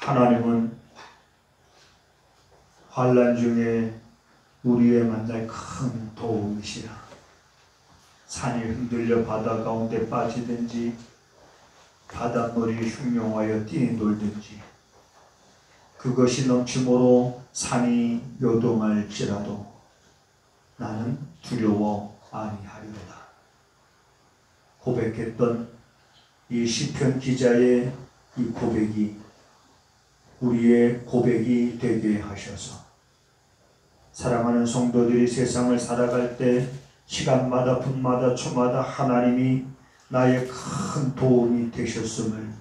하나님은 환난 중에 우리의 만날 큰 도움이시라. 산이 흔들려 바다 가운데 빠지든지 바닷물이 흉용하여 뛰놀든지 그것이 넘침으로 산이 요동할지라도 나는 두려워 아니하리로다. 고백했던 이 시편 기자의 이 고백이 우리의 고백이 되게 하셔서 사랑하는 성도들이 세상을 살아갈 때 시간마다 분마다 초마다 하나님이 나의 큰 도움이 되셨음을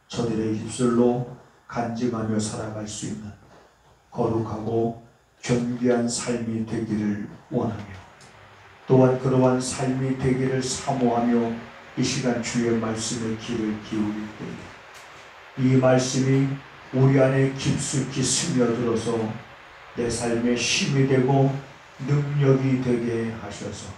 저들의 입술로 간증하며 살아갈 수 있는 거룩하고 존귀한 삶이 되기를 원하며 또한 그러한 삶이 되기를 사모하며 이 시간 주의 말씀에 귀를 기울일 때에 이 말씀이 우리 안에 깊숙이 스며들어서 내 삶에 힘이 되고 능력이 되게 하셔서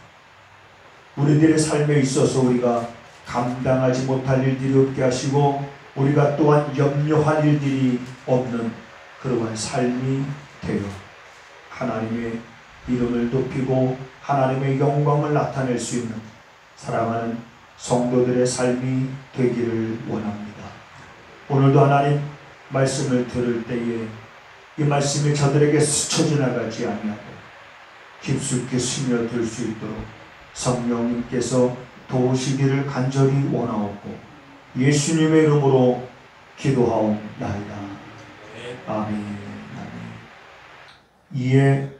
우리들의 삶에 있어서 우리가 감당하지 못할 일들이 없게 하시고 우리가 또한 염려할 일들이 없는 그러한 삶이 되어 하나님의 이름을 높이고 하나님의 영광을 나타낼 수 있는 사랑하는 성도들의 삶이 되기를 원합니다. 오늘도 하나님 말씀을 들을 때에 이 말씀이 저들에게 스쳐 지나가지 아니하고 깊숙이 스며들 수 있도록 성령님께서 도우시기를 간절히 원하옵고 예수님의 이름으로 기도하옵나이다. 아멘. 이에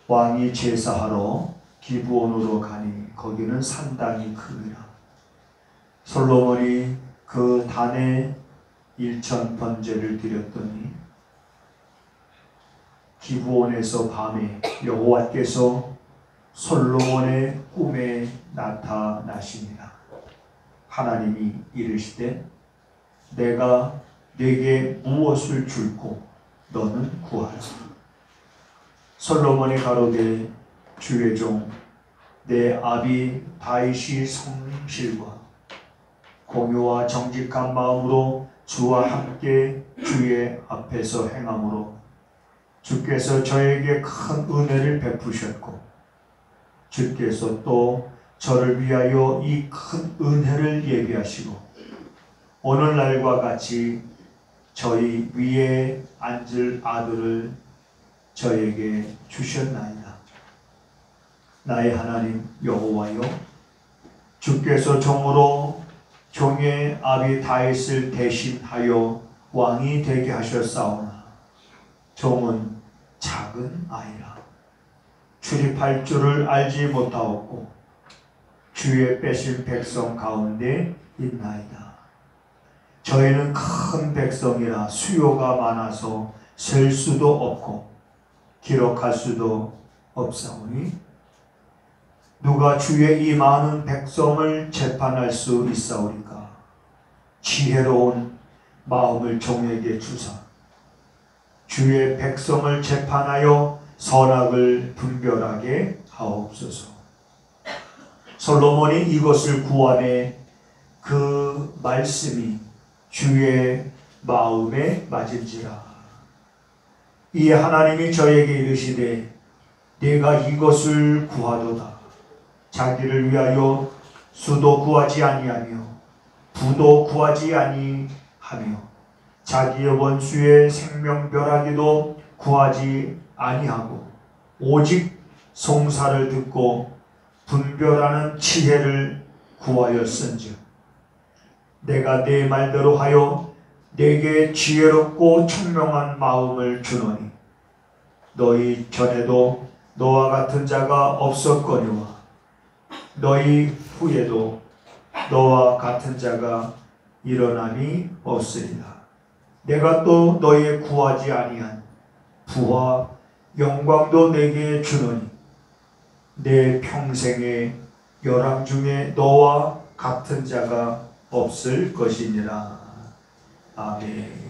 왕이 제사하러 기브온으로 가니 거기는 산당이 크니라. 솔로몬이 그 단에 일천 번제를 드렸더니 기브온에서 밤에 여호와께서 솔로몬의 꿈에 나타나시니라. 하나님이 이르시되 내가 네게 무엇을 줄고 너는 구하라. 솔로몬이 가로되 주의 종 내 아비 다윗이 성실과 공의와 정직한 마음으로 주와 함께 주의 앞에서 행함으로 주께서 저에게 큰 은혜를 베푸셨고 주께서 또 저를 위하여 이 큰 은혜를 예비하시고 오늘날과 같이 저희 위에 앉을 아들을 저에게 주셨나이다. 나의 하나님 여호와여, 주께서 종으로 종의 아비 다윗을 대신하여 왕이 되게 하셨사오나 종은 작은 아이라 출입할 줄을 알지 못하옵고 주의 빼신 백성 가운데 있나이다. 저희는 큰 백성이라 수요가 많아서 셀 수도 없고 기록할 수도 없사오니 누가 주의 이 많은 백성을 재판할 수 있사오리까? 지혜로운 마음을 종에게 주사 주의 백성을 재판하여 선악을 분별하게 하옵소서. 솔로몬이 이것을 구하매 그 말씀이 주의 마음에 맞은지라. 이에 하나님이 저에게 이르시되 내가 이것을 구하도다. 자기를 위하여 수도 구하지 아니하며 부도 구하지 아니하며 자기의 원수의 생명벼락이도 구하지 아니하고 오직 송사를 듣고 분별하는 지혜를 구하였은즉 내가 내 말대로 하여 내게 지혜롭고 총명한 마음을 주노니 너희 전에도 너와 같은 자가 없었거니와 너희 후에도 너와 같은 자가 일어남이 없으리라. 내가 또 너희 구하지 아니한 부와 영광도 내게 주노니 내 평생의 열왕 중에 너와 같은 자가 없을 것이니라. 아멘.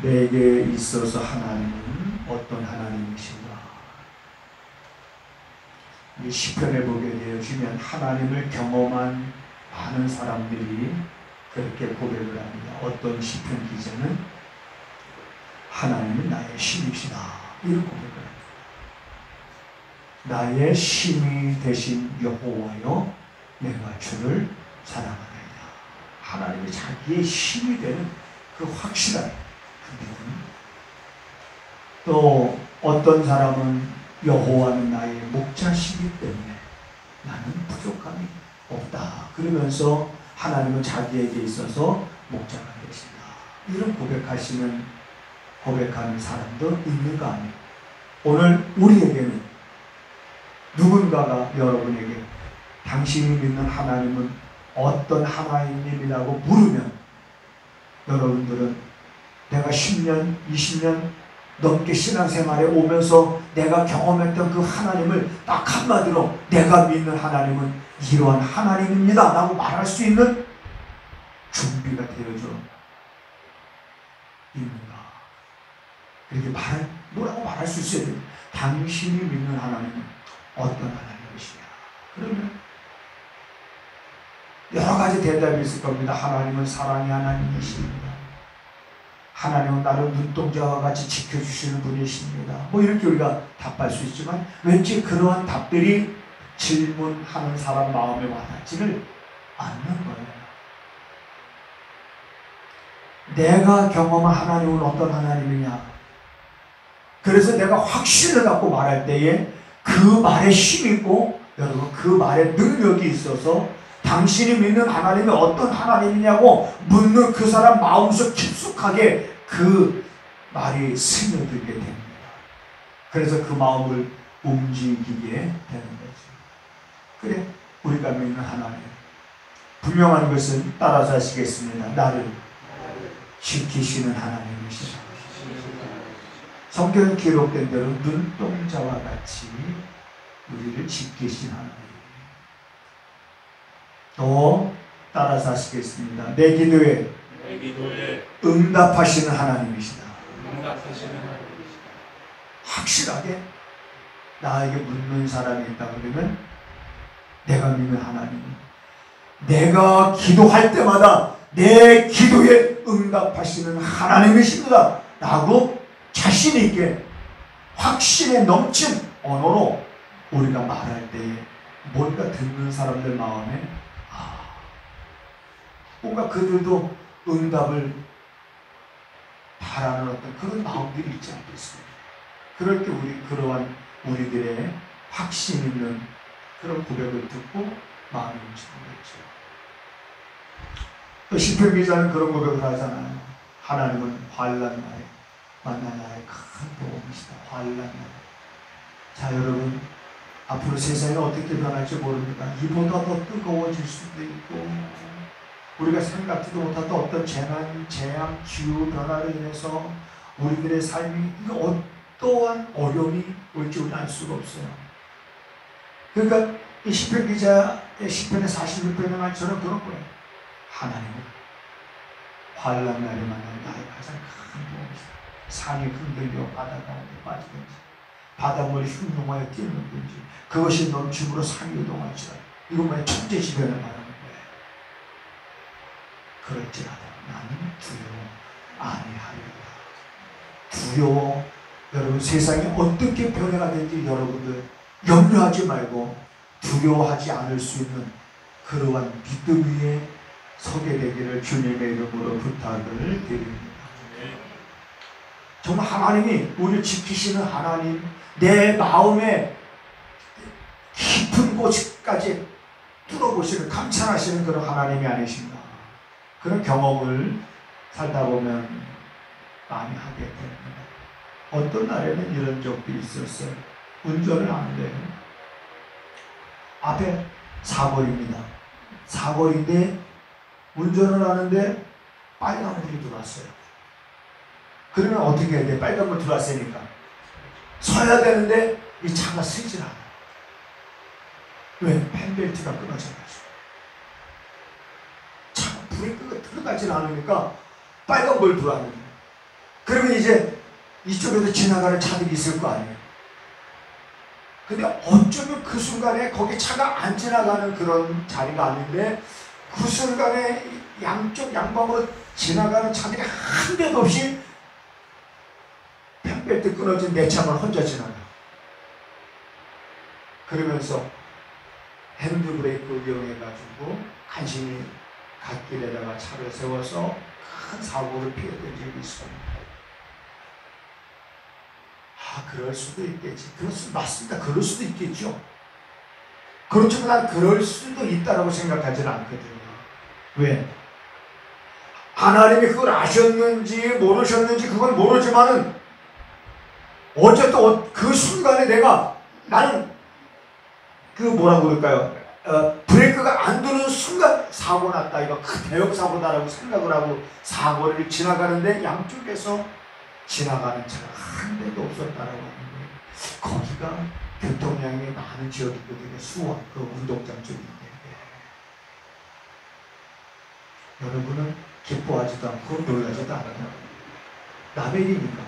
내게 있어서 하나님은 어떤 하나님이신가? 이 시편에 보게 되어지면 하나님을 경험한 많은 사람들이 그렇게 고백을 합니다. 어떤 시편 기자는 하나님은 나의 힘이시다 이런 고백을 합니다. 나의 힘이 되신 여호와여 내가 주를 사랑하나이다. 하나님이 자기의 힘이 되는 그 확실한 그 믿음. 또 어떤 사람은 여호와는 나의 목자시기 때문에 나는 부족함이 없다 그러면서 하나님은 자기에게 있어서 목자가 되신다 이런 고백하는 사람도 있는 거 아니에요. 오늘 우리에게는 누군가가 여러분에게 당신이 믿는 하나님은 어떤 하나님이라고 물으면 여러분들은 내가 10년, 20년 넘게 신앙생활에 오면서 내가 경험했던 그 하나님을 딱 한마디로 내가 믿는 하나님은 이러한 하나님입니다 라고 말할 수 있는 준비가 되어져 있는가. 그렇게 뭐라고 말할 수 있어야 돼요. 당신이 믿는 하나님은 어떤 하나님이시냐. 그러면 여러 가지 대답이 있을 겁니다. 하나님은 사랑의 하나님이십니다. 하나님은 나를 눈동자와 같이 지켜주시는 분이십니다. 뭐 이렇게 우리가 답할 수 있지만 왠지 그러한 답들이 질문하는 사람 마음에 와닿지를 않는 거예요. 내가 경험한 하나님은 어떤 하나님이냐. 그래서 내가 확신을 갖고 말할 때에 그 말에 힘이 있고 여러분 그 말에 능력이 있어서 당신이 믿는 하나님이 어떤 하나님이냐고 묻는 그 사람 마음속 깊숙하게 그 말이 스며들게 됩니다. 그래서 그 마음을 움직이게 되는 거죠. 그래 우리가 믿는 하나님 분명한 것은 따라서 하시겠습니다. 나를 지키시는 하나님이시다. 성경에 기록된 대로 눈동자와 같이 우리를 지키신 하나님. 또 따라서 하시겠습니다. 내 기도에 응답하시는 하나님이시다. 확실하게 나에게 묻는 사람이 있다 그러면 내가 믿는 하나님, 내가 기도할 때마다 내 기도에 응답하시는 하나님이십니다 라고 자신 있게 확신에 넘친 언어로 우리가 말할 때에 뭔가 듣는 사람들 마음에 뭔가 그들도 응답을 바라는 어떤 그런 마음들이 있지 않겠습니까? 그럴 때 그러한 우리들의 확신 있는 그런 고백을 듣고 마음이 움직이겠죠. 또 시편 기자는 그런 고백을 하잖아요. 하나님은 환난 날에 만난 나의 큰 도움이시다. 환난 날에. 자 여러분 앞으로 세상이 어떻게 변할지 모릅니다. 이보다 더 뜨거워질 수도 있고 우리가 생각지도 못했던 어떤 재난, 재앙, 기후 변화로 인해서 우리들의 삶이 어떠한 어려움이 올지 우리는 알 수가 없어요. 그러니까 이 시편 기자의 시편의 46편의 말처럼 그런 거예요. 하나님은 환난 날에 만난 나의 가장 큰 도움이시다. 산이 흔들려 바다 가운데 빠지든지 바닷물이 흉흉하여 뛰어넘든지 그것이 넘침으로 산이 요동할지라. 이것만의 천재지변을 말하는 거예요. 그럴지라도 나는 두려워 아니하리라. 두려워. 여러분 세상이 어떻게 변해가는지 여러분들 염려하지 말고 두려워하지 않을 수 있는 그러한 믿음 위에 서게 되기를 주님의 이름으로 부탁을 드립니다. 정말 하나님이 우리를 지키시는 하나님, 내 마음의 깊은 곳까지 뚫어보시는, 감찰하시는 그런 하나님이 아니신가. 그런 경험을 살다 보면 많이 하게 됩니다. 어떤 날에는 이런 적도 있었어요. 운전을 하는데 앞에 사거리입니다. 사거리인데 운전을 하는데 빨간불이 들어왔어요. 그러면 어떻게 해야 돼? 빨간불 들어왔으니까 서야 되는데 이 차가 서질 않아. 왜? 펜벨트가 끊어져가지고 차가 브레이크가 들어가질 않으니까 빨간불 들어왔는데 그러면 이제 이쪽에서 지나가는 차들이 있을 거 아니에요. 근데 어쩌면 그 순간에 거기 차가 안 지나가는 그런 자리가 아닌데 그 순간에 양쪽 양방으로 지나가는 차들이 한 대도 없이 펜벨트 끊어진 내 차만 혼자 지나가. 그러면서 핸드브레이크 이용해가지고 간신히 갓길에다가 차를 세워서 큰 사고를 피했던 적이 있습니다. 그럴 수도 있겠지. 맞습니다. 그럴 수도 있겠죠. 그렇지만 난 그럴 수도 있다고 생각하지는 않거든요. 왜? 하나님이 그걸 아셨는지 모르셨는지 그건 모르지만은 어쨌든 그 순간에 나는 그 뭐라고 그럴까요? 브레이크가 안 드는 순간 사고 났다. 이거 큰 대형 사고다라고 생각을 하고 사고를 지나가는데 양쪽에서 지나가는 차가 한 대도 없었다라고 하는데 거기가 교통량이 많은 지역이거든요. 수원 그 운동장 쪽인데 여러분은 기뻐하지도 않고 놀라지도 않아요. 남의 일이니까.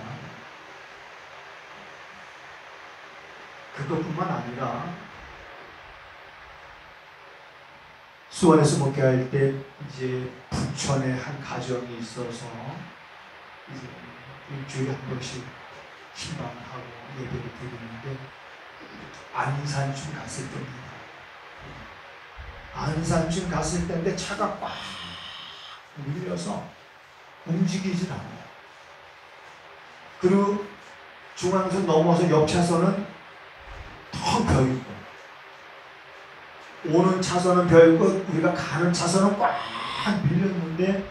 그것뿐만 아니라 수원에서 목회할 때 이제 부천에 한 가정이 있어서 이제 일주일에 한 번씩 신방하고 예배를 드리는데 안산쯤 갔을 때입니다. 안산쯤 갔을 때인데 차가 꽉 밀려서 움직이질 않아요. 그리고 중앙선 넘어서 옆 차선은 텅 비어있고 오는 차선은 비어있고 우리가 가는 차선은 꽉 밀렸는데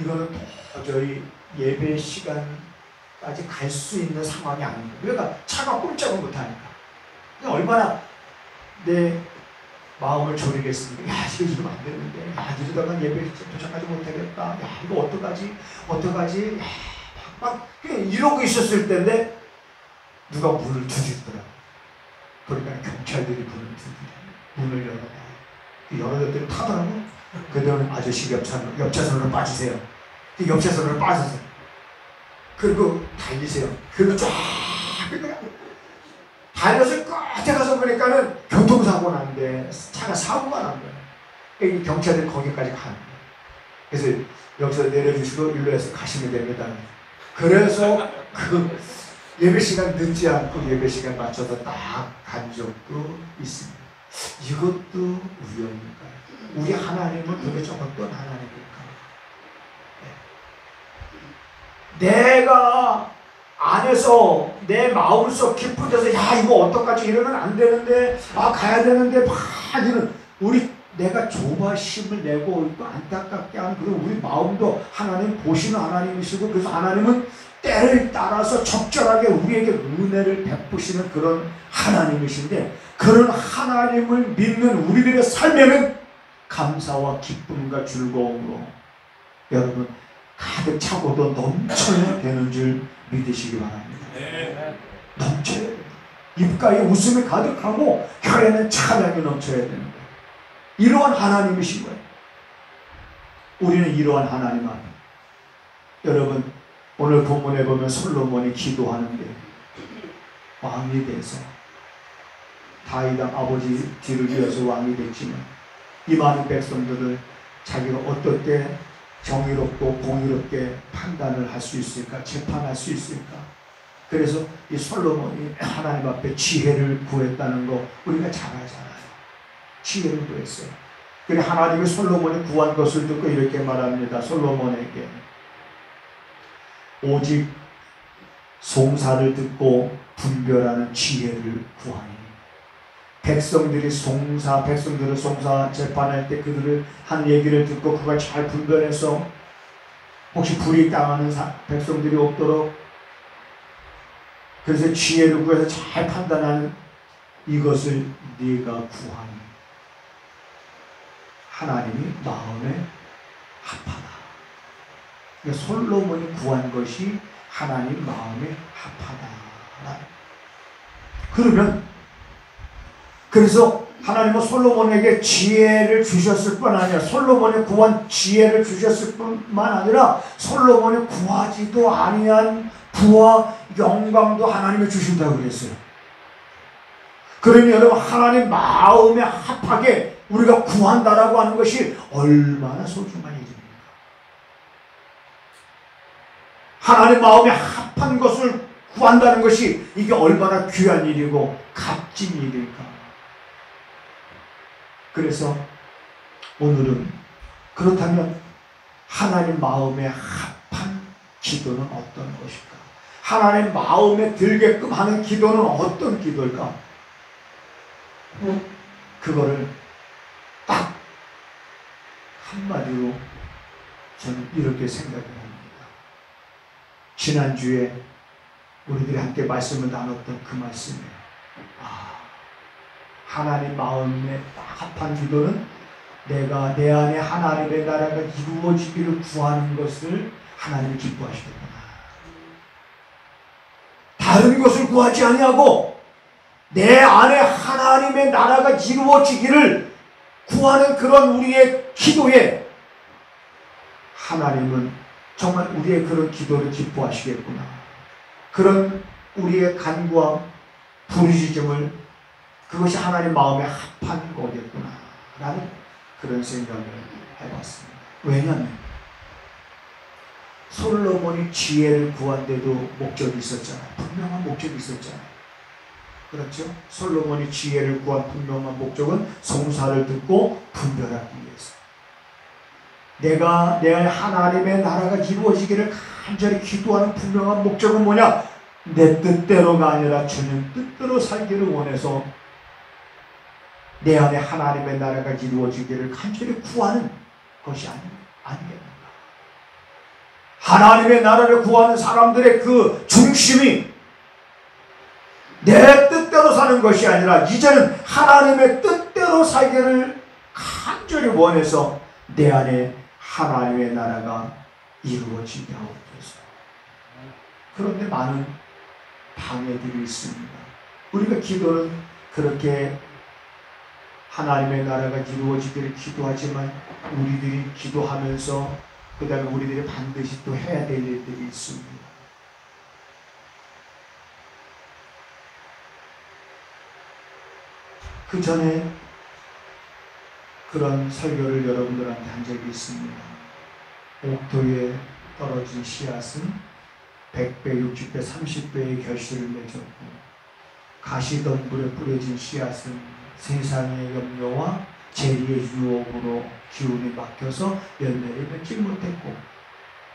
이거는 도저히 예배 시간까지 갈 수 있는 상황이 아닙니다. 그러니까 차가 꼼짝을 못하니까 얼마나 내 마음을 졸이겠습니까? 야, 이거 이러면 안 되는데, 야, 이러다가 예배 도착하지 못하겠다. 야, 이거 어떡하지? 야, 막 이러고 있었을 때인데 누가 문을 두드리더라. 그러니까 경찰들이 문을 열어봐. 열어줬더니 타더라고. 그러더니 아저씨 옆차선으로 빠지세요. 옆차선으로 빠져서 그리고 달리세요. 그리고 쫙 달려서 끝에 가서 보니까는 교통사고 났는데 차가 사고가 난 거예요. 경찰들이 거기까지 가는 거예요. 그래서 여기서 내려주시고 일로 해서 가시면 됩니다. 그래서 그 예배 시간 늦지 않고 예배 시간 맞춰서 딱 간 적도 있습니다. 이것도 우연일까요? 우리 하나님은 도대체 어떤 하나님일까? 내가 안에서 내 마음속 깊은 데서 야 이거 어떡하지 이러면 안 되는데 가야 되는데 막 이런 내가 조바심을 내고 또 안타깝게 하는 그런 우리 마음도 하나님 보시는 하나님이시고 그래서 하나님은 때를 따라서 적절하게 우리에게 은혜를 베푸시는 그런 하나님이신데 그런 하나님을 믿는 우리들의 삶에는 감사와 기쁨과 즐거움으로 여러분 가득 차고도 넘쳐야 되는 줄 믿으시기 바랍니다. 넘쳐야 됩니다. 입가에 웃음이 가득하고 혀에는 찬양이 넘쳐야 되는 거예요. 이러한 하나님이신 거예요. 우리는 이러한 하나님 앞에 여러분 오늘 본문에 보면 솔로몬이 기도하는데 왕이 돼서 다윗 아버지 뒤를 이어서 왕이 됐지만 이 많은 백성들을 자기가 어떻게 정의롭고 공의롭게 판단을 할 수 있을까? 재판할 수 있을까? 그래서 이 솔로몬이 하나님 앞에 지혜를 구했다는 거 우리가 잘 알잖아요. 지혜를 구했어요. 그래 하나님이 솔로몬이 구한 것을 듣고 이렇게 말합니다. 솔로몬에게 오직 송사를 듣고 분별하는 지혜를 구하니 백성들은 송사 재판할 때 그들을 한 얘기를 듣고 그걸 잘 분별해서 혹시 불이익 당하는 백성들이 없도록 그래서 지혜를 구해서 잘 판단하는 이것을 네가 구하니 하나님이 마음에 합하다. 그러니까 솔로몬이 구한 것이 하나님 마음에 합하다. 그러면 그래서 하나님은 솔로몬에게 지혜를 주셨을 뿐 아니라 솔로몬이 구한 지혜를 주셨을 뿐만 아니라 솔로몬이 구하지도 아니한 부와 영광도 하나님이 주신다고 그랬어요. 그러니 여러분 하나님 마음에 합하게 우리가 구한다라고 하는 것이 얼마나 소중한 일입니까? 하나님 마음에 합한 것을 구한다는 것이 이게 얼마나 귀한 일이고 값진 일일까? 그래서 오늘은 그렇다면 하나님 마음에 합한 기도는 어떤 것일까? 하나님 마음에 들게끔 하는 기도는 어떤 기도일까? 그거를 딱 한마디로 저는 이렇게 생각을 합니다. 지난주에 우리들이 함께 말씀을 나눴던 그 말씀이에요. 하나님 마음에 딱 합한 기도는 내가 내 안에 하나님의 나라가 이루어지기를 구하는 것을 하나님이 기뻐하시겠구나. 다른 것을 구하지 아니하고 내 안에 하나님의 나라가 이루어지기를 구하는 그런 우리의 기도에 하나님은 정말 우리의 그런 기도를 기뻐하시겠구나. 그런 우리의 간구와 부르짖음을 그것이 하나님 마음에 합한 거겠구나 라는 그런 생각을 해봤습니다. 왜냐하면 솔로몬이 지혜를 구한 데도 목적이 있었잖아요. 분명한 목적이 있었잖아요. 그렇죠? 솔로몬이 지혜를 구한 분명한 목적은 송사를 듣고 분별하기 위해서. 내가 내 안에 하나님의 나라가 이루어지기를 간절히 기도하는 분명한 목적은 뭐냐? 내 뜻대로가 아니라 주님 뜻대로 살기를 원해서 내 안에 하나님의 나라가 이루어지기를 간절히 구하는 것이 아니겠는가? 하나님의 나라를 구하는 사람들의 그 중심이 내 뜻대로 사는 것이 아니라 이제는 하나님의 뜻대로 살기를 간절히 원해서 내 안에 하나님의 나라가 이루어지게 하옵소서. 그런데 많은 방해들이 있습니다. 우리가 기도는 그렇게 하나님의 나라가 이루어지기를 기도하지만 우리들이 기도하면서 그 다음에 우리들이 반드시 또 해야 될 일들이 있습니다. 그 전에 그런 설교를 여러분들한테 한 적이 있습니다. 옥토에 떨어진 씨앗은 100배, 60배, 30배의 결실을 맺었고 가시덤불에 뿌려진 씨앗은 세상의 염려와 재리의 유혹으로 기운이 막혀서 열매를 맺지 못했고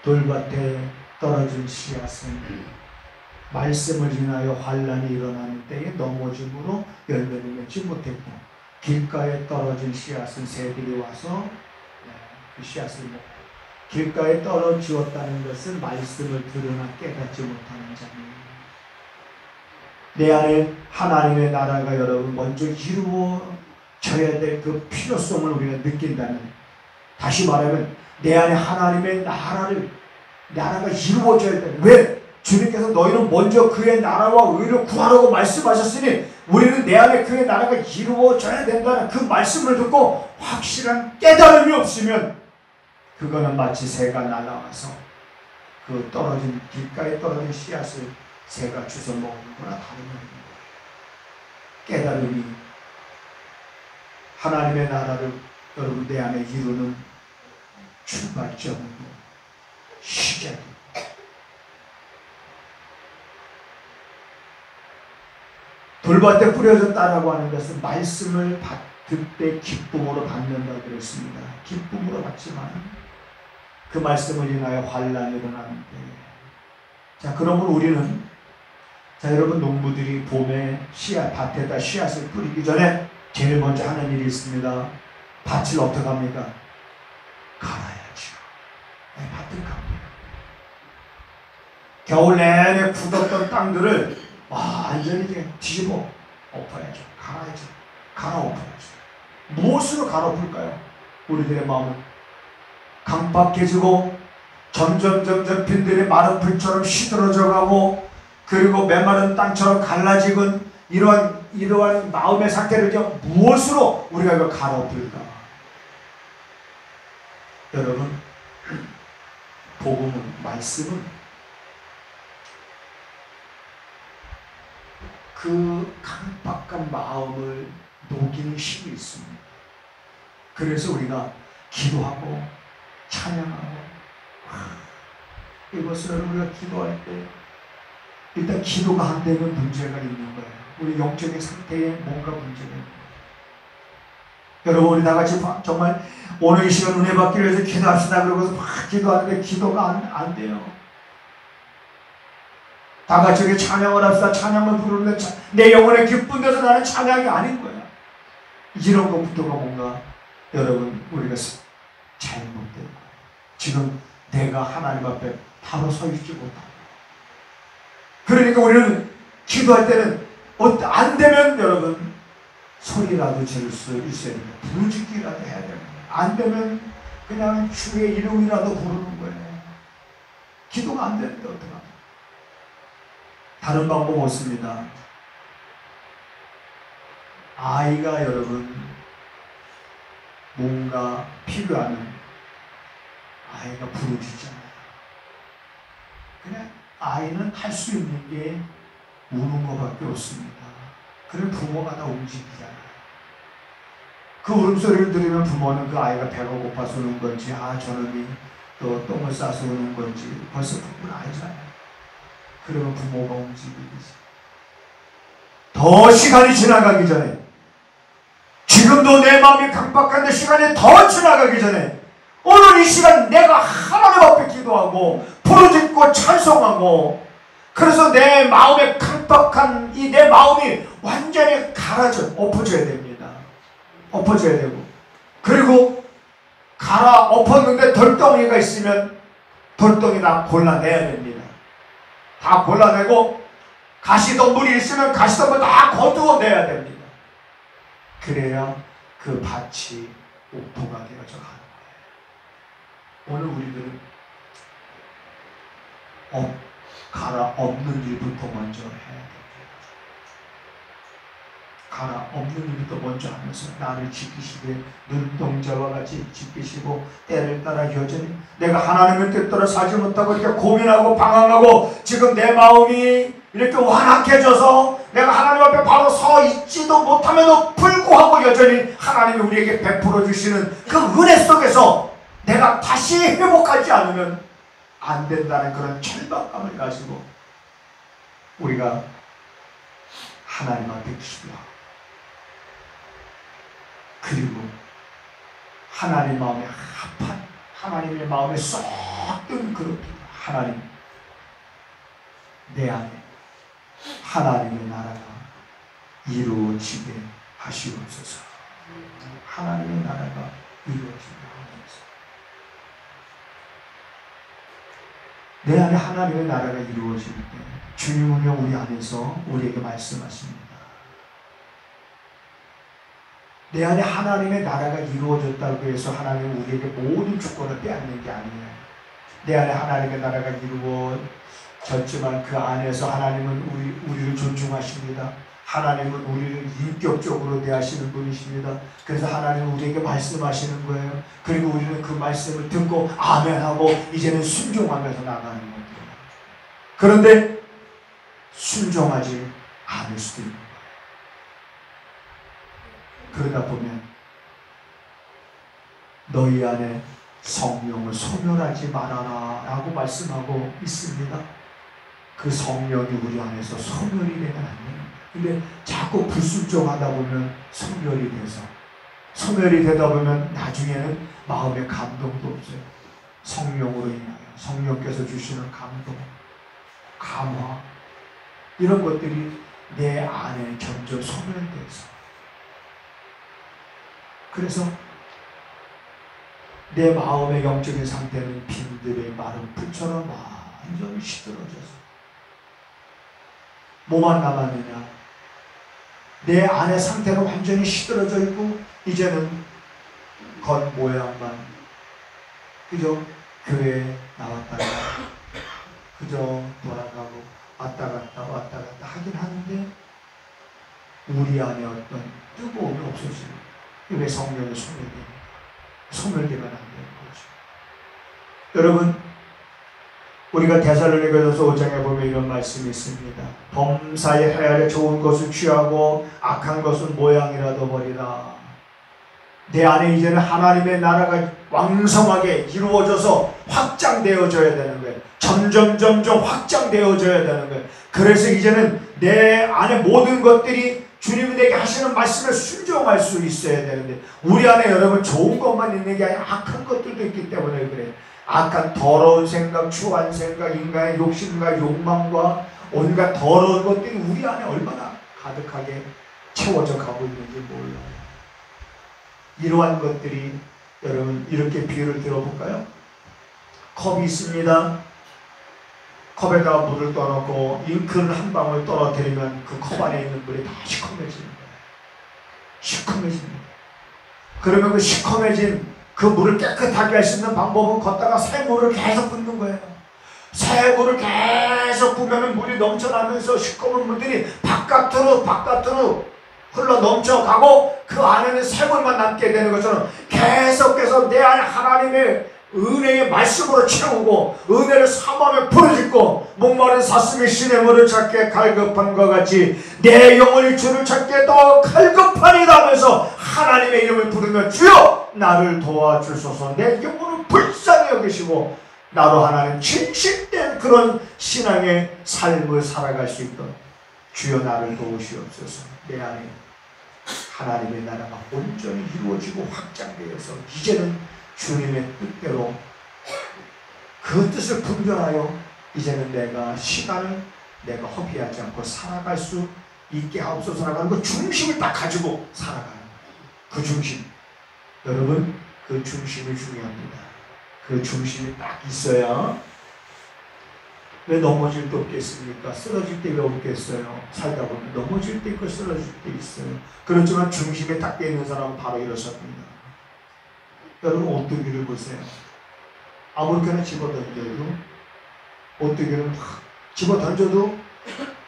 돌밭에 떨어진 씨앗은 말씀을 인하여 환란이 일어나는 때에 넘어짐으로 열매를 맺지 못했고 길가에 떨어진 씨앗은 새들이 와서 그 씨앗을 먹고 길가에 떨어지었다는 것은 말씀을 들으나 깨닫지 못하는 자입니다. 내 안에 하나님의 나라가 여러분 먼저 이루어져야 될 그 필요성을 우리가 느낀다면, 다시 말하면 내 안에 하나님의 나라가 이루어져야 돼. 왜? 주님께서 너희는 먼저 그의 나라와 의를 구하라고 말씀하셨으니 우리는 내 안에 그의 나라가 이루어져야 된다는 그 말씀을 듣고 확실한 깨달음이 없으면 그거는 마치 새가 날아와서 그 떨어진 길가에 떨어진 씨앗을 새가 주워 먹는 거나 다름없는 거예요. 깨달음이 하나님의 나라를 여러분 내 안에 이루는 출발점이고 시작입니다. 돌밭에 뿌려졌다라고 하는 것은 말씀을 받을 때 기쁨으로 받는다고 그랬습니다. 기쁨으로 받지만 그 말씀을 인하여 환란이 일어나는데, 자 그러면 우리는 여러분 농부들이 봄에 밭에다 씨앗을 뿌리기 전에 제일 먼저 하는 일이 있습니다. 밭을 어떻게 합니까? 갈아야죠. 밭을 갑니다. 겨울 내내 굳었던 땅들을 완전히 이제 뒤집어 엎어야죠. 갈아야죠. 갈아엎어야죠. 무엇으로 갈아엎을까요? 우리들의 마음은 강박해지고 점점 빈들이 마른 풀처럼 시들어져 가고, 그리고 메마른 땅처럼 갈라지건 이러한 마음의 상태를 무엇으로 우리가 이걸 갈아엎을까? 여러분, 복음은, 말씀은 그 강박한 마음을 녹이는 힘이 있습니다. 그래서 우리가 기도하고 찬양하고, 이것을 우리가 기도할 때 일단 기도가 안 되면 문제가 있는 거예요. 우리 영적인 상태에 뭔가 문제가 있는 거예요. 여러분, 우리 다 같이 정말 오늘 이 시간 은혜 받기 위해서 기도합시다. 그러고서 막 기도하는데 기도가 안 돼요. 다 같이 우리 찬양을 합시다. 찬양을 부르는데 내 영혼에 기쁜 데서 나는 찬양이 아닌 거야. 이런 것부터가 뭔가 여러분 우리가 잘못된 거예요. 지금 내가 하나님 앞에 바로 서 있지 못하고, 그러니까 우리는 기도할 때는 안 되면 여러분 소리라도 지를 수 있어야 됩니다. 부르짖기라도 해야 됩니다. 안 되면 그냥 주의 이름이라도 부르는 거예요. 기도가 안 되는데 어떡합니까? 다른 방법 없습니다. 아이가 여러분 뭔가 필요하면 아이가 부르짖잖아요. 그냥 아이는 할 수 있는 게 우는 것밖에 없습니다. 그럼 부모가 다 움직이잖아요. 그 울음소리를 들으면 부모는 그 아이가 배가 고파서 우는 건지, 저놈이 또 똥을 싸서 우는 건지 벌써 부모는 알잖아요. 그러면 부모가 움직이지. 더 시간이 지나가기 전에, 지금도 내 마음이 강박한데 시간이 더 지나가기 전에 오늘 이 시간 내가 하나님 앞에 기도하고 부르짖고 찬송하고, 그래서 내 마음에 강박한 이 내 마음이 완전히 엎어져야 됩니다. 엎어져야 되고, 그리고 엎었는데 돌덩이가 있으면 돌덩이 다 골라내야 됩니다. 다 골라내고, 가시덤불이 있으면 가시덤불 다 거두어내야 됩니다. 그래야 그 밭이 옥토가 되어져 가는 거예요. 오늘 우리들은 갈아엎는 일부터 먼저 해야 됩니다. 갈아엎는 일부터 먼저 하면서 나를 지키시되 눈동자와 같이 지키시고, 때를 따라 여전히 내가 하나님의 뜻대로 살지 못하고 이렇게 고민하고 방황하고 지금 내 마음이 이렇게 완악해져서 내가 하나님 앞에 바로 서 있지도 못함에도 불구하고 여전히 하나님이 우리에게 베풀어 주시는 그 은혜 속에서 내가 다시 회복하지 않으면 안 된다는 그런 절박감을 가지고 우리가 하나님 앞에 기도하고, 그리고 하나님 마음에 합한, 하나님의 마음에 쏙 든 그런 기도. 하나님, 내 안에 하나님의 나라가 이루어지게 하시옵소서. 하나님의 나라가 이루어지게 하옵소서. 내 안에 하나님의 나라가 이루어질 때 주님은요 우리 안에서 우리에게 말씀하십니다. 내 안에 하나님의 나라가 이루어졌다고 해서 하나님은 우리에게 모든 주권을 빼앗는 게 아니에요. 내 안에 하나님의 나라가 이루어졌지만 그 안에서 하나님은 우리를 존중하십니다. 하나님은 우리를 인격적으로 대하시는 분이십니다. 그래서 하나님은 우리에게 말씀하시는 거예요. 그리고 우리는 그 말씀을 듣고 아멘하고 이제는 순종하면서 나가는 겁니다. 그런데 순종하지 않을 수도 있는 거예요. 그러다 보면 너희 안에 성령을 소멸하지 말아라 라고 말씀하고 있습니다. 그 성령이 우리 안에서 소멸이 되면 안 돼요. 근데 자꾸 불순종하다 보면 소멸이 되다 보면 나중에는 마음의 감동도 없어요. 성령으로 인하여 성령께서 주시는 감동, 감화, 이런 것들이 내 안에 점점 소멸돼서, 그래서 내 마음의 영적인 상태는 빈들의 마른 풀처럼 완전히 시들어져서 뭐만 남았느냐? 내 안의 상태는 완전히 시들어져 있고 이제는 겉모양만 그저 교회에 나왔다가 그저 돌아가고 왔다 갔다 하긴 하는데 우리 안에 어떤 뜨거움이 없어지는, 왜 성령의 소멸되면 안 되는 거죠. 여러분, 우리가 데살로니가전서 5장에 보면 이런 말씀이 있습니다. 범사의 해아래 좋은 것을 취하고 악한 것은 모양이라도 버리라. 내 안에 이제는 하나님의 나라가 왕성하게 이루어져서 확장되어져야 되는 거예요. 점점 확장되어져야 되는 거예요. 그래서 이제는 내 안에 모든 것들이 주님이 내게 하시는 말씀에 순종할 수 있어야 되는데, 우리 안에 여러분 좋은 것만 있는 게 아니라 악한 것들도 있기 때문에 그래요. 악한 더러운 생각, 추한 생각, 인간의 욕심과 욕망과 온갖 더러운 것들이 우리 안에 얼마나 가득하게 채워져 가고 있는지 몰라요. 이러한 것들이, 여러분 이렇게 비유를 들어볼까요? 컵이 있습니다. 컵에다가 물을 떠놓고 잉크를 한 방울 떨어뜨리면 그 컵 안에 있는 물이 다 시커매지는 거예요. 시커매집니다. 그러면 그 시커매진 그 물을 깨끗하게 할 수 있는 방법은 걷다가 새 물을 계속 붓는 거예요. 새 물을 계속 부으면 물이 넘쳐나면서 시커먼 물들이 바깥으로 흘러 넘쳐가고 그 안에는 새 물만 남게 되는 것처럼 계속해서 내 안에 하나님의 은혜의 말씀으로 채우고 은혜를 사모하며 부르짖고 목마른 사슴이 신의 물을 찾게 갈급한 것 같이 내 영혼이 주를 찾게 더 갈급하니라 하면서 하나님의 이름을 부르며 주여 나를 도와주소서. 내 영혼을 불쌍히 여기시고 나로 하나님 진실된 그런 신앙의 삶을 살아갈 수 있도록 주여 나를 도우시옵소서. 내 안에 하나님의 나라가 온전히 이루어지고 확장되어서 이제는 주님의 뜻대로 그 뜻을 분별하여 이제는 내가 시간을 내가 허비하지 않고 살아갈 수 있게 하옵소서라고 하는 그 중심을 딱 가지고 살아가는 거예요. 그 중심, 여러분 그 중심이 중요합니다. 그 중심이 딱 있어야 왜 넘어질 때 없겠습니까? 쓰러질 때 왜 없겠어요? 살다 보면 넘어질 때 있고 쓰러질 때 있어요. 그렇지만 중심에 딱 있는 사람은 바로 일어섭니다. 여러분 오뚜기를 보세요. 아무렇게나 집어던져도 오뚜기를 막 집어던져도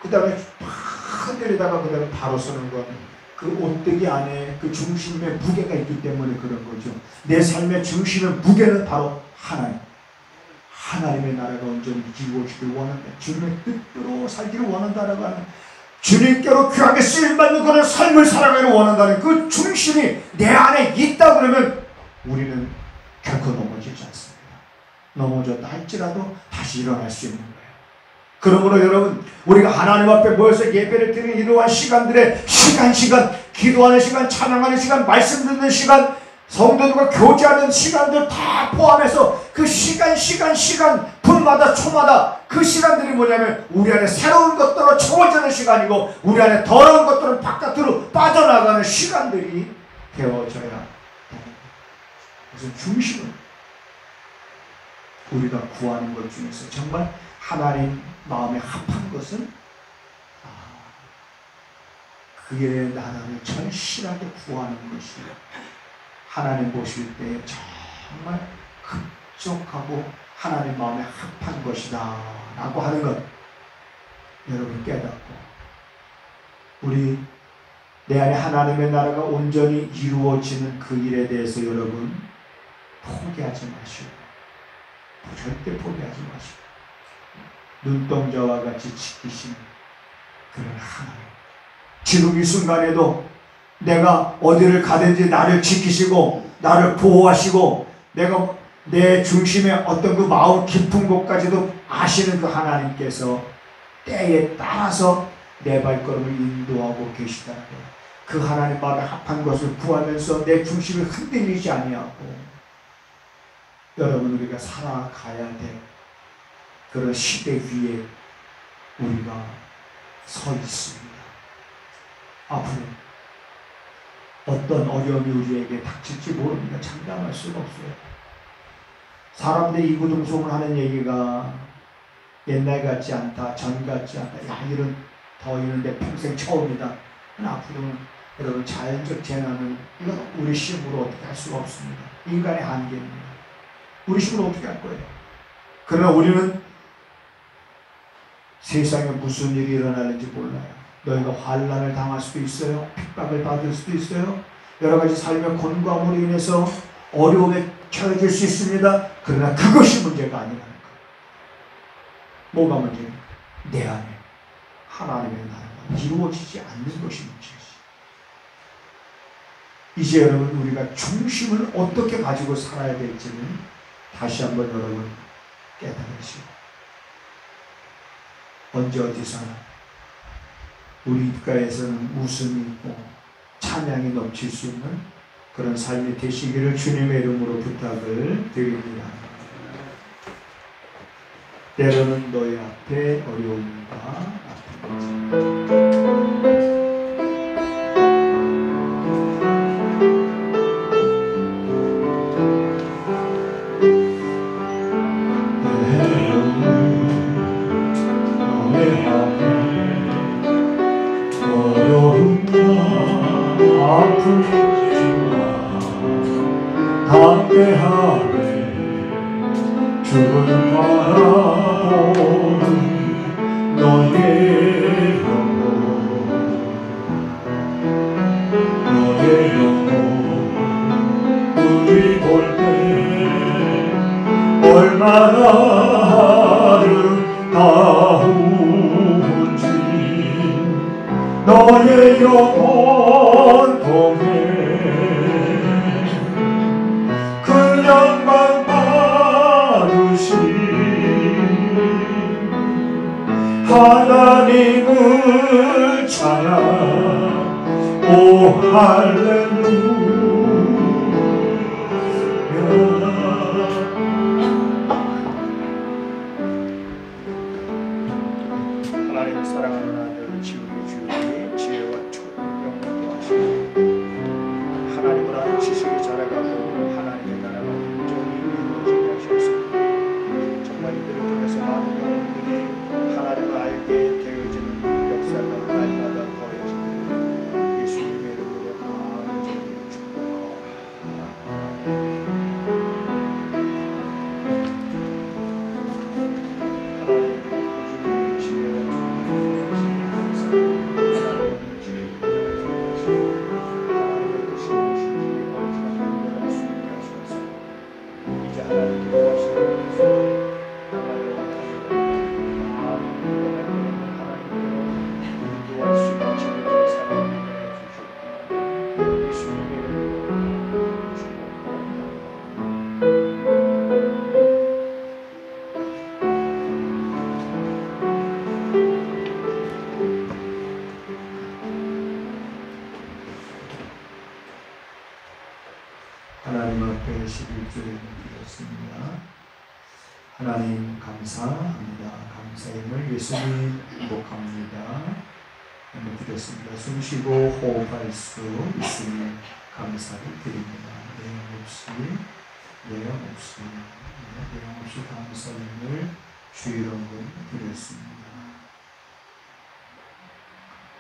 그 다음에 막 흔들리다가 그 다음에 바로 서는 건 그 오뚜기 안에 그 중심에 무게가 있기 때문에 그런 거죠. 내 삶의 중심의 무게는 바로 하나님의 나라가 온전히 이루어지길 원한다. 주님의 뜻대로 살기를 원한다라고 하는, 주님께로 귀하게 쓰임받는 그런 삶을 살아가기를 원한다는 그 중심이 내 안에 있다 그러면 우리는 결코 넘어지지 않습니다. 넘어졌다 할지라도 다시 일어날 수 있는 거예요. 그러므로 여러분 우리가 하나님 앞에 모여서 예배를 드리는 이러한 시간들의 시간 기도하는 시간, 찬양하는 시간, 말씀 듣는 시간, 성도들과 교제하는 시간들 다 포함해서 그 시간 분마다 초마다 그 시간들이 뭐냐면 우리 안에 새로운 것들로 채워지는 시간이고 우리 안에 더러운 것들은 바깥으로 빠져나가는 시간들이 되어져야 됩니다. 그래서 중심은 우리가 구하는 것 중에서 정말 하나님 마음에 합한 것은 그의 나라를 절실하게 구하는 것이 하나님 보실 때 정말 흡족하고 하나님 마음에 합한 것이다 라고 하는 것 여러분 깨닫고 우리 내 안에 하나님의 나라가 온전히 이루어지는 그 일에 대해서 여러분 포기하지 마시고 절대 포기하지 마시고 눈동자와 같이 지키신 그런 하나님, 지금 이 순간에도 내가 어디를 가든지 나를 지키시고 나를 보호하시고 내가 내 중심에 어떤 그 마음 깊은 곳까지도 아시는 그 하나님께서 때에 따라서 내 발걸음을 인도하고 계시다는 거예요. 그 하나님 마음에 합한 것을 구하면서 내 중심이 흔들리지 아니하고 여러분 우리가 살아가야 될 그런 시대 위에 우리가 서 있습니다. 앞으로 어떤 어려움이 우리에게 닥칠지 모릅니다. 장담할 수가 없어요. 사람들이 이구동성을 하는 얘기가 옛날 같지 않다, 전 같지 않다, 야 이런 더위는 내 평생 처음이다. 앞으로는 여러분 자연적 재난은 이건 우리 힘으로 어떻게 할 수가 없습니다. 인간의 한계입니다. 우리 힘으로 어떻게 할 거예요? 그러나 우리는 세상에 무슨 일이 일어나는지 몰라요. 너희가 환난을 당할 수도 있어요. 핍박을 받을 수도 있어요. 여러 가지 삶의 곤고함으로 인해서 어려움에 처해질 수 있습니다. 그러나 그것이 문제가 아니라는 것. 뭐가 문제입니까? 내 안에 하나님의 나라가 이루어지지 않는 것이 문제지. 이제 여러분 우리가 중심을 어떻게 가지고 살아야 될지는 다시 한번 여러분 깨달으시고, 언제 어디서나 우리 입가에서는 웃음이 있고 찬양이 넘칠 수 있는 그런 삶이 되시기를 주님의 이름으로 부탁을 드립니다. 때로는 너희 앞에 어려움과 아픔이 담대하게 주를 바라보는 너의 영혼, 너의 영혼 우리 볼 때 얼마나 아름다운지 너의 영혼 통해 영광 받으신 하나님을 찬양. 오 할렐루야. 하나님을 사랑하는 아들 지우개 주님이 지혜와 총명을 하시고 하나님을 아는 지식이 자라가고 하나님의 나라가 온전히 이루어지게 하셔서 정말 이들을 통해서 많은 영혼들이 하나님을 알게 되어지는 역사가 날마다 더해지고 예수님의 이름으로 간절히 하나님 앞에 11조를 드렸습니다. 하나님 감사합니다. 감사임을 예수님 행복합니다. 드렸습니다. 숨쉬고 호흡할 수 있으니 감사를 드립니다. 내용 없이 감사임을 주의론을 드렸습니다.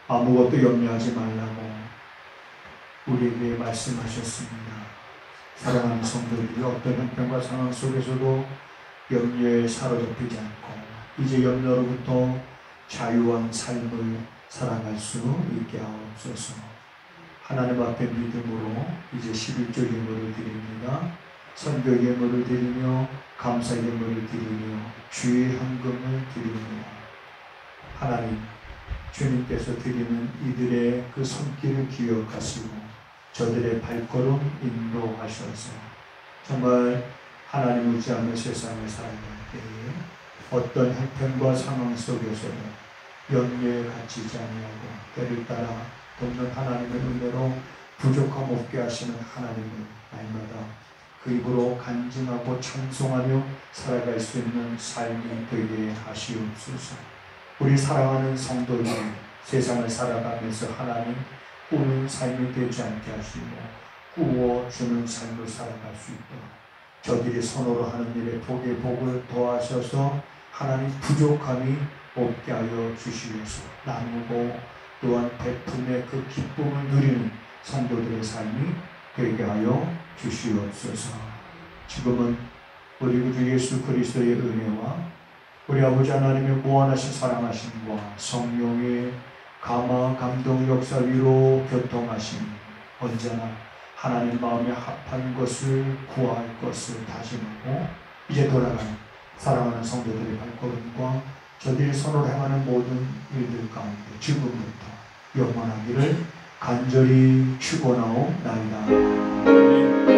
아무것도 염려하지 말라고 우리에게 말씀하셨습니다. 사랑하는 성도들이 어떤 형편과 상황 속에서도 염려에 사로잡히지 않고 이제 염려로부터 자유한 삶을 살아갈 수 있게 하옵소서. 하나님 앞에 믿음으로 이제 11조 예물을 드립니다. 선교 예물을 드리며 감사 예물을 드리며 주의 헌금을 드립니다. 하나님, 주님께서 드리는 이들의 그 손길을 기억하시고 저들의 발걸음 인도하셔서 정말 하나님 의지하며 세상을 살아갈 때에 어떤 형편과 상황 속에서도 염려에 갇히지 아니하고 때를 따라 돕는 하나님의 은혜로 부족함 없게 하시는 하나님을 날마다 그 입으로 간증하고 찬송하며 살아갈 수 있는 삶이 되게 하시옵소서. 우리 사랑하는 성도들이 세상을 살아가면서 하나님 꾸는 삶이 되지 않게 하시고 꾸어주는 삶을 살아갈 수 있도록 저들이 손으로 하는 일에 복의 복을 더하셔서 하나님 부족함이 없게 하여 주시옵소서. 나누고 또한 베품의 그 기쁨을 누리는 성도들의 삶이 되게 하여 주시옵소서. 지금은 우리 구주 예수 그리스도의 은혜와 우리 아버지 하나님의 무한하신 사랑하심과 성령의 감화 감동 역사 위로 교통하심 언제나 하나님 마음에 합한 것을 구할 것을 다짐하고 이제 돌아가는 사랑하는 성도들의 발걸음과 저들이 손으로 행하는 모든 일들 가운데 지금부터 영원하기를 간절히 축원하옵나이다.